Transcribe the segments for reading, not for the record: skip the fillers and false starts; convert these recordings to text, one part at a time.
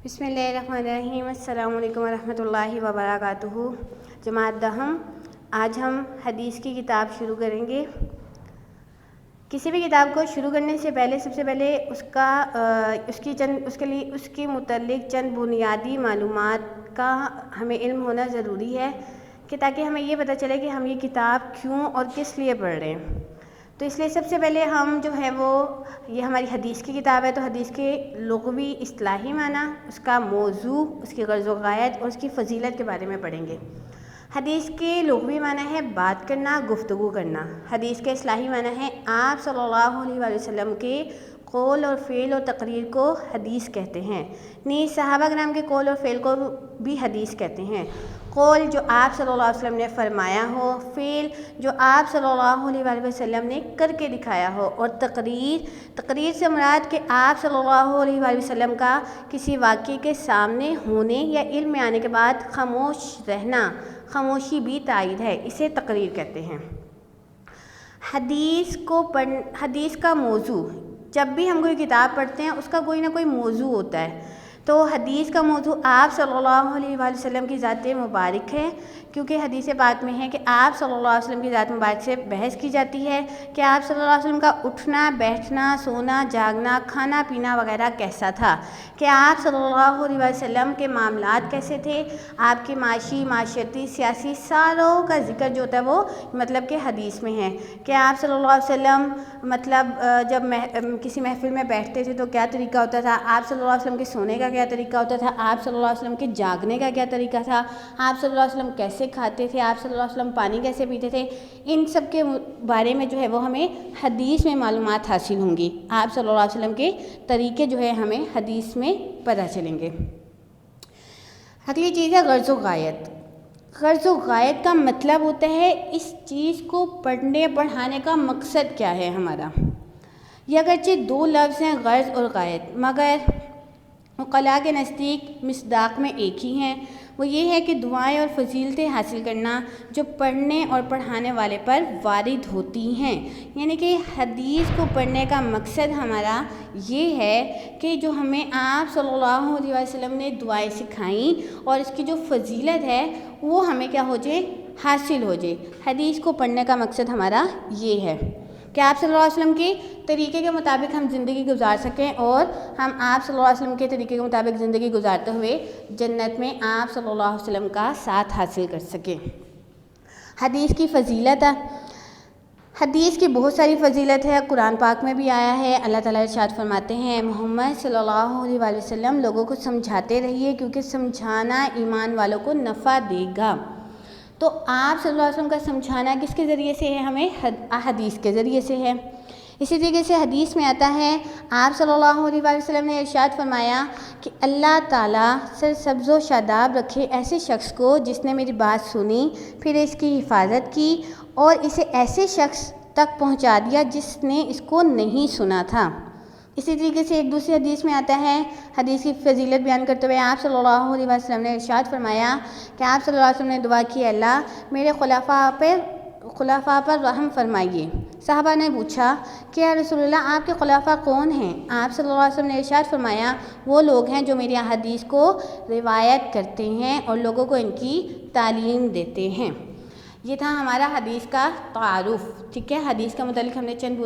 بسم اللہ الرحمن الرحیم۔ السلام علیکم ورحمۃ اللہ وبرکاتہ۔ جماعت دہم، آج ہم حدیث کی کتاب شروع کریں گے۔ کسی بھی کتاب کو شروع کرنے سے پہلے سب سے پہلے اس کے متعلق چند بنیادی معلومات کا ہمیں علم ہونا ضروری ہے کہ تاکہ ہمیں یہ پتہ چلے کہ ہم یہ کتاب کیوں اور کس لیے پڑھ رہے ہیں۔ تو اس لیے سب سے پہلے ہم جو ہے یہ ہماری حدیث کی کتاب ہے، تو حدیث کے لغوی اصطلاحی معنی، اس کا موضوع، اس کی غرض و غایت اور اس کی فضیلت کے بارے میں پڑھیں گے۔ حدیث کے لغوی معنی ہے بات کرنا، گفتگو کرنا۔ حدیث کے اصطلاحی معنی ہے آپ صلی اللہ علیہ وآلہ وسلم کے قول اور فعل اور تقریر کو حدیث کہتے ہیں۔ نیز صحابہ کرام کے قول اور فعل کو بھی حدیث کہتے ہیں۔ قول جو آپ صلی اللہ علیہ وسلم نے فرمایا ہو، فعل جو آپ صلی اللہ علیہ وآلہ وسلم نے کر کے دکھایا ہو، اور تقریر سے مراد کہ آپ صلی اللہ علیہ وآلہ وسلم کا کسی واقعے کے سامنے ہونے یا علم میں آنے کے بعد خاموش رہنا، خاموشی بھی تائید ہے، اسے تقریر کہتے ہیں۔ حدیث کا موضوع، جب بھی ہم کوئی کتاب پڑھتے ہیں اس کا کوئی نہ کوئی موضوع ہوتا ہے، تو حدیث کا موضوع آپ صلی اللہ علیہ وآلہ وسلم کی ذات مبارک ہے، کیونکہ حدیث پاک میں ہے کہ آپ صلی اللہ علیہ وسلم کی ذات مبارک سے بحث کی جاتی ہے کہ آپ صلی اللہ علیہ وسلم کا اٹھنا، بیٹھنا، سونا، جاگنا، کھانا پینا وغیرہ کیسا تھا، کہ آپ صلی اللہ علیہ وآلہ وسلم کے معاملات کیسے تھے، آپ کے معاشی، معاشرتی، سیاسی ساروں کا ذکر جو ہوتا ہے وہ مطلب کہ حدیث میں ہے، کہ آپ صلی اللہ علیہ وسلم جب کسی محفل میں بیٹھتے تھے تو کیا طریقہ ہوتا تھا، آپ صلی اللہ علیہ وسلم کے سونے کا کیا طریقہ ہوتا تھا، آپ صلی اللہ علیہ وسلم کے جاگنے کا کیا طریقہ تھا، آپ صلی اللہ علیہ وسلم کیسے کھاتے تھے، آپ صلی اللہ علیہ وسلم پانی کیسے پیتے تھے، ان سب کے بارے میں جو ہے وہ ہمیں حدیث میں معلومات حاصل ہوں گی۔ آپ صلی اللہ علیہ وسلم کے طریقے جو ہے ہمیں حدیث میں پتہ چلیں گے۔ اگلی چیز ہے غرض و غایت۔ غرض و غایت کا مطلب ہوتا ہے اس چیز کو پڑھنے پڑھانے کا مقصد کیا ہے ہمارا۔ یہ اگرچہ دو لفظ ہیں، غرض اور غایت، مگر عقلاء کے نزدیک مصداق میں ایک ہی ہیں۔ وہ یہ ہے کہ دعائیں اور فضیلتیں حاصل کرنا جو پڑھنے اور پڑھانے والے پر وارد ہوتی ہیں، یعنی کہ حدیث کو پڑھنے کا مقصد ہمارا یہ ہے کہ جو ہمیں آپ صلی اللہ علیہ وسلم نے دعائیں سکھائیں اور اس کی جو فضیلت ہے وہ ہمیں کیا ہو جائے، حاصل ہو جائے۔ حدیث کو پڑھنے کا مقصد ہمارا یہ ہے کہ آپ صلی اللہ علیہ وسلم کے طریقے کے مطابق ہم زندگی گزار سکیں اور ہم آپ صلی اللہ علیہ وسلم کے طریقے کے مطابق زندگی گزارتے ہوئے جنت میں آپ صلی اللہ علیہ وسلم کا ساتھ حاصل کر سکیں۔ حدیث کی فضیلت ہے، حدیث کی بہت ساری فضیلت ہے، قرآن پاک میں بھی آیا ہے۔ اللہ تعالیٰ ارشاد فرماتے ہیں محمد صلی اللہ علیہ وآلہ وسلم لوگوں کو سمجھاتے رہیے کیونکہ سمجھانا ایمان والوں کو نفع دے گا۔ تو آپ صلی اللہ علیہ وسلم کا سمجھانا کس کے ذریعے سے ہے، ہمیں حدیث کے ذریعے سے ہے۔ اسی طریقے سے حدیث میں آتا ہے آپ صلی اللہ علیہ وآلہ وسلم نے ارشاد فرمایا کہ اللہ تعالیٰ سرسبز و شاداب رکھے ایسے شخص کو جس نے میری بات سنی، پھر اس کی حفاظت کی اور اسے ایسے شخص تک پہنچا دیا جس نے اس کو نہیں سنا تھا۔ اسی طریقے سے ایک دوسری حدیث میں آتا ہے، حدیث کی فضیلت بیان کرتے ہوئے آپ صلی اللہ علیہ وسلم نے ارشاد فرمایا کہ آپ صلی اللہ علیہ وسلم نے دعا کی، اللہ میرے خلفاء پر رحم فرمائیے۔ صحابہ نے پوچھا کہ یا رسول اللہ آپ کے خلفاء کون ہیں؟ آپ صلی اللہ علیہ وسلم نے ارشاد فرمایا وہ لوگ ہیں جو میری احادیث کو روایت کرتے ہیں اور لوگوں کو ان کی تعلیم دیتے ہیں۔ یہ تھا ہمارا حدیث کا تعارف، ٹھیک ہے۔ حدیث کا متعلق ہم نے چند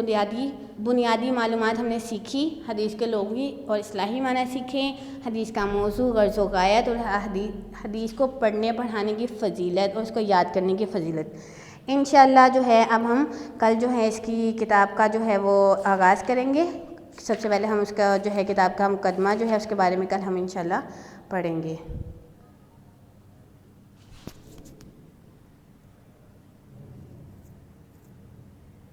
بنیادی معلومات ہم نے سیکھی، حدیث کے لغوی اور اصطلاحی معنی سیکھے، حدیث کا موضوع، غرض و غایت اور حدیث کو پڑھنے پڑھانے کی فضیلت اور اس کو یاد کرنے کی فضیلت۔ انشاءاللہ جو ہے اب ہم کل جو ہے اس کی کتاب کا جو ہے وہ آغاز کریں گے۔ سب سے پہلے ہم اس کا جو ہے کتاب کا مقدمہ جو ہے اس کے بارے میں کل ہم انشاءاللہ پڑھیں گے۔